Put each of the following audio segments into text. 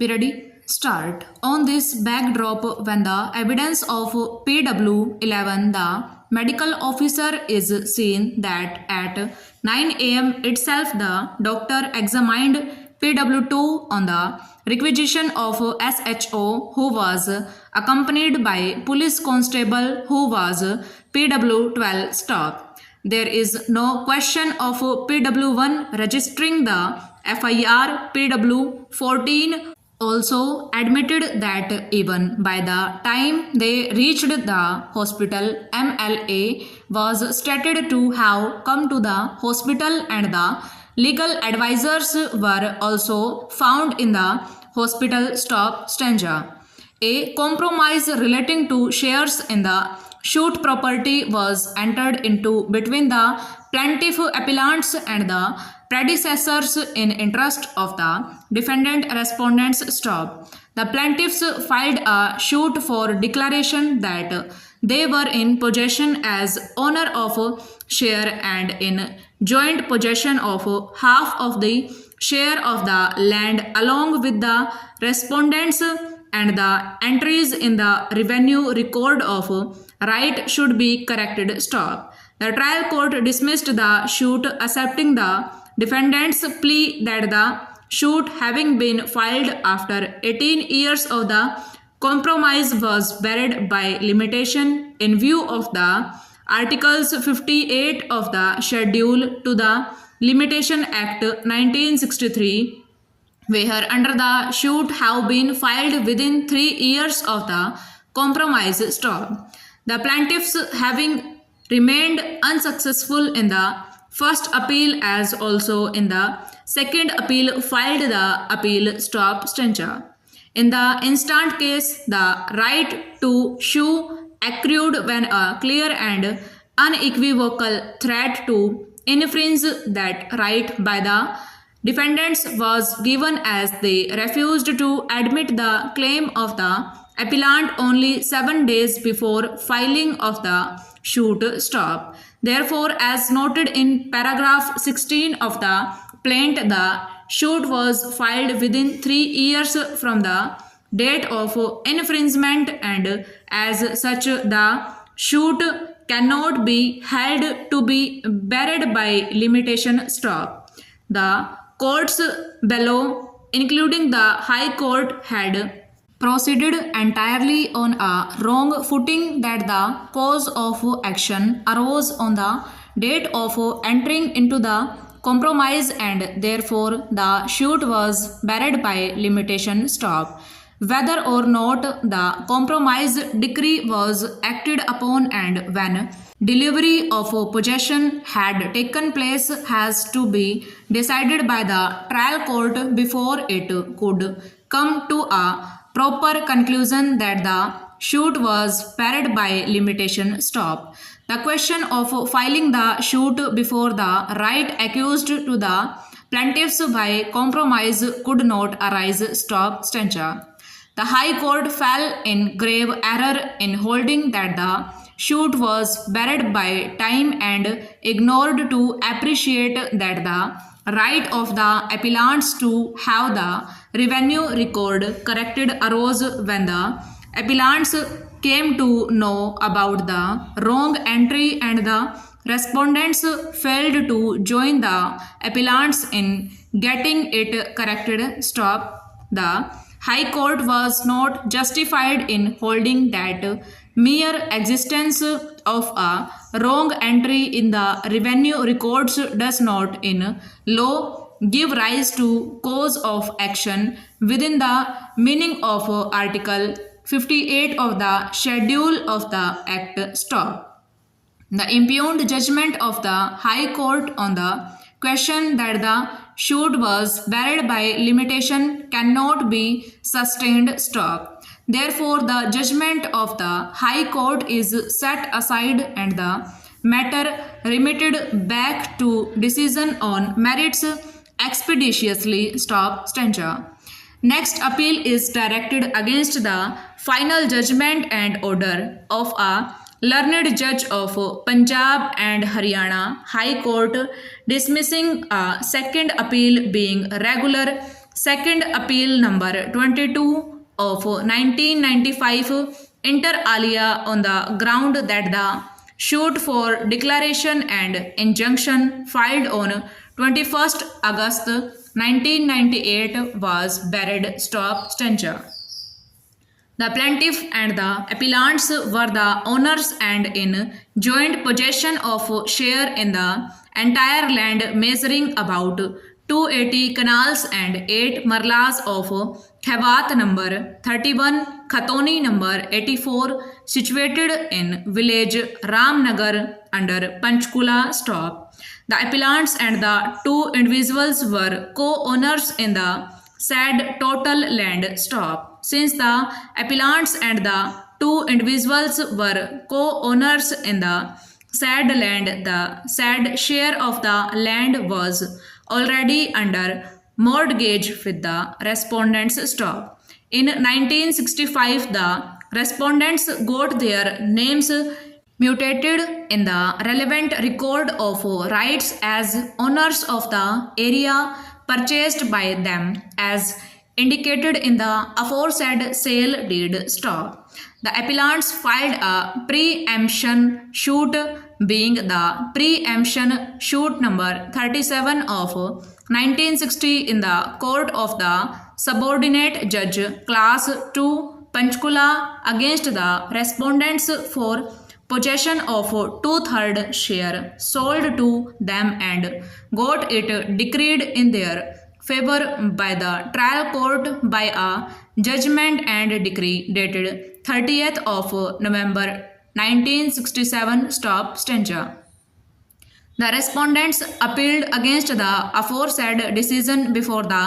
Be ready? Start. On this backdrop, when the evidence of PW11, the medical officer, is seen that at 9 am itself the doctor examined PW2 on the requisition of SHO, who was accompanied by police constable who was PW12 stop. There is no question of PW1 registering the FIR. PW14 also admitted that even by the time they reached the hospital, MLA was stated to have come to the hospital and the legal advisors were also found in the hospital stop stanza. A compromise relating to shares in the shoot property was entered into between the plaintiff appellants and the predecessors in interest of the defendant respondents stop. The plaintiffs filed a suit for declaration that they were in possession as owner of share and in joint possession of half of the share of the land along with the respondents, and the entries in the revenue record of right should be corrected. Stop. The trial court dismissed the suit, accepting the defendant's plea that the suit, having been filed after 18 years of the compromise, was barred by limitation in view of the Articles 58 of the Schedule to the Limitation Act 1963, where under the suit have been filed within 3 years of the compromise. Stop. The plaintiffs, having remained unsuccessful in the first appeal as also in the second appeal, filed the appeal stop stanza. In the instant case, the right to sue accrued when a clear and unequivocal threat to infringe that right by the defendants was given, as they refused to admit the claim of the appellant only 7 days before filing of the suit. Stop. Therefore, as noted in paragraph 16 of the plaint, the suit was filed within 3 years from the date of infringement, and as such the suit cannot be held to be barred by limitation. Stop. The courts below, including the High Court, had proceeded entirely on a wrong footing, that the cause of action arose on the date of entering into the compromise, and therefore the suit was barred by limitation. Stop. Whether or not the compromise decree was acted upon and when delivery of possession had taken place has to be decided by the trial court before it could come to a proper conclusion that the suit was barred by limitation. Stop. The question of filing the suit before the right accused to the plaintiffs by compromise could not arise. Stop stanza. The High Court fell in grave error in holding that the suit was barred by time and ignored to appreciate that the right of the appellants to have the revenue record corrected arose when the appellants came to know about the wrong entry and the respondents failed to join the appellants in getting it corrected. Stop. The High Court was not justified in holding that mere existence of a wrong entry in the revenue records does not in law give rise to cause of action within the meaning of Article 58 of the Schedule of the Act. Stop. The impugned judgment of the High Court on the question that the suit was barred by limitation cannot be sustained. Stop. Therefore, the judgment of the High Court is set aside and the matter remitted back to decision on merits expeditiously. Stop stanza. Next appeal is directed against the final judgment and order of a learned judge of Punjab and Haryana High Court dismissing a second appeal being regular Second appeal number 22 of 1995 inter alia on the ground that the suit for declaration and injunction filed on 21st August 1998 was buried stop stanza. The plaintiff and the appellants were the owners and in joint possession of share in the entire land measuring about 280 canals and 8 marlas of Khawat number 31, Khatoni number 84, situated in village Ramnagar under Panchkula stop. The appellants and the two individuals were co-owners in the said total land stop. Since the appellants and the two individuals were co-owners in the said land, the said share of the land was already under mortgage with the respondents stop. In 1965, the respondents got their names mutated in the relevant record of rights as owners of the area purchased by them as indicated in the aforesaid sale deed stop. The appellants filed a preemption suit being the preemption suit number 37 of 1960 in the court of the subordinate judge class 2 Panchkula against the respondents for possession of 2/3 share sold to them and got it decreed in their favor by the trial court by a judgment and decree dated 30th of November 1967 stop stanza. The respondents appealed against the aforesaid decision before the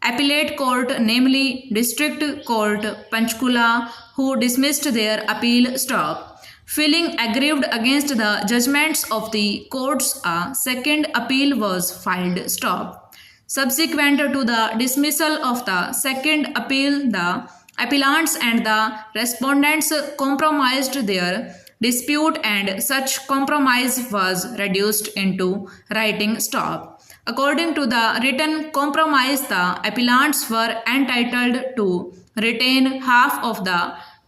appellate court, namely District Court Panchkula, who dismissed their appeal stop. Feeling aggrieved against the judgments of the courts, a second appeal was filed stop. Subsequent to the dismissal of the second appeal, the appellants and the respondents compromised their dispute and such compromise was reduced into writing stop. According to the written compromise, the appellants were entitled to retain half of the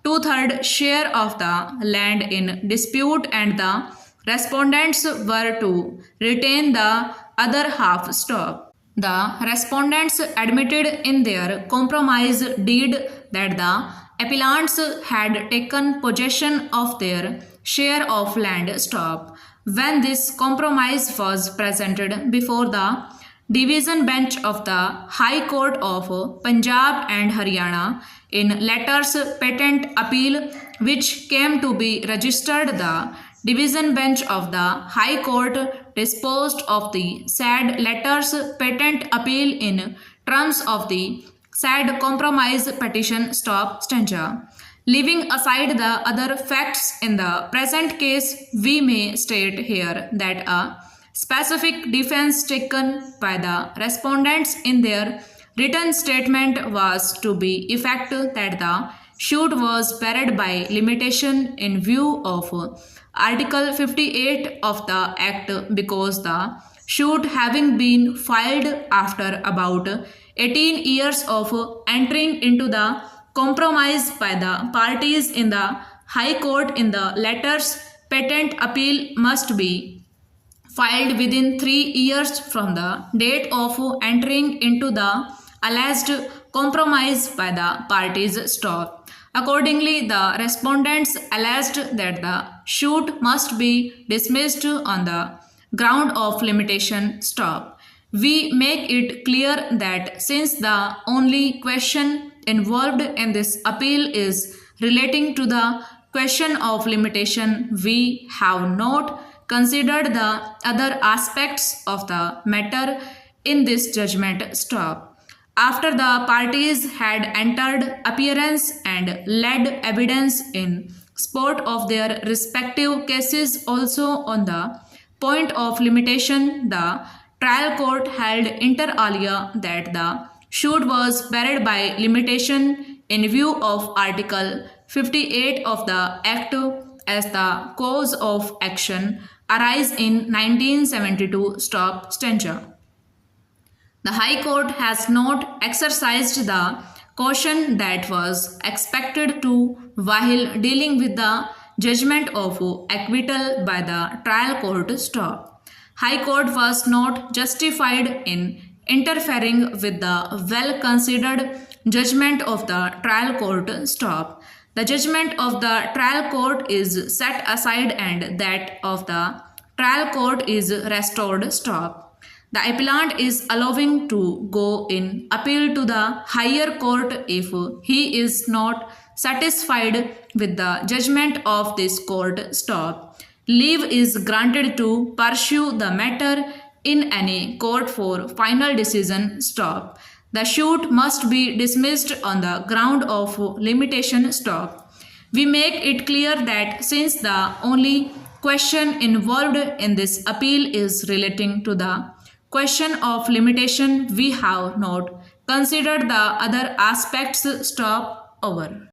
2/3 share of the land in dispute and the respondents were to retain the other half stop. The respondents admitted in their compromise deed that the appellants had taken possession of their share of land stop. When this compromise was presented before the division bench of the High Court of Punjab and Haryana in letters patent appeal which came to be registered, the division bench of the High Court disposed of the said letters patent appeal in terms of the said compromise petition stop stanza. Leaving aside the other facts in the present case, we may state here that a specific defense taken by the respondents in their written statement was to be effective that the suit was buried by limitation in view of Article 58 of the Act because the suit having been filed after about 18 years of entering into the compromise by the parties in the High Court in the letters patent appeal must be filed within 3 years from the date of entering into the alleged compromise by the parties stop. Accordingly, the respondents alleged that the suit must be dismissed on the ground of limitation stop. We make it clear that since the only question involved in this appeal is relating to the question of limitation, we have not considered the other aspects of the matter in this judgment stop. After the parties had entered appearance and led evidence in support of their respective cases also on the point of limitation, the trial court held inter alia that the suit was buried by limitation in view of Article 58 of the Act as the cause of action arise in 1972 stop stanza. The High Court has not exercised the caution that was expected to while dealing with the judgment of acquittal by the trial court. Stop. High Court was not justified in interfering with the well considered judgment of the trial court. Stop. The judgment of the trial court is set aside and that of the trial court is restored. Stop. The appellant is allowing to go in appeal to the higher court if he is not satisfied with the judgment of this court. Stop. Leave is granted to pursue the matter in any court for final decision. Stop. The suit must be dismissed on the ground of limitation. Stop. We make it clear that since the only question involved in this appeal is relating to the question of limitation, we have not considered the other aspects. Stop. Over.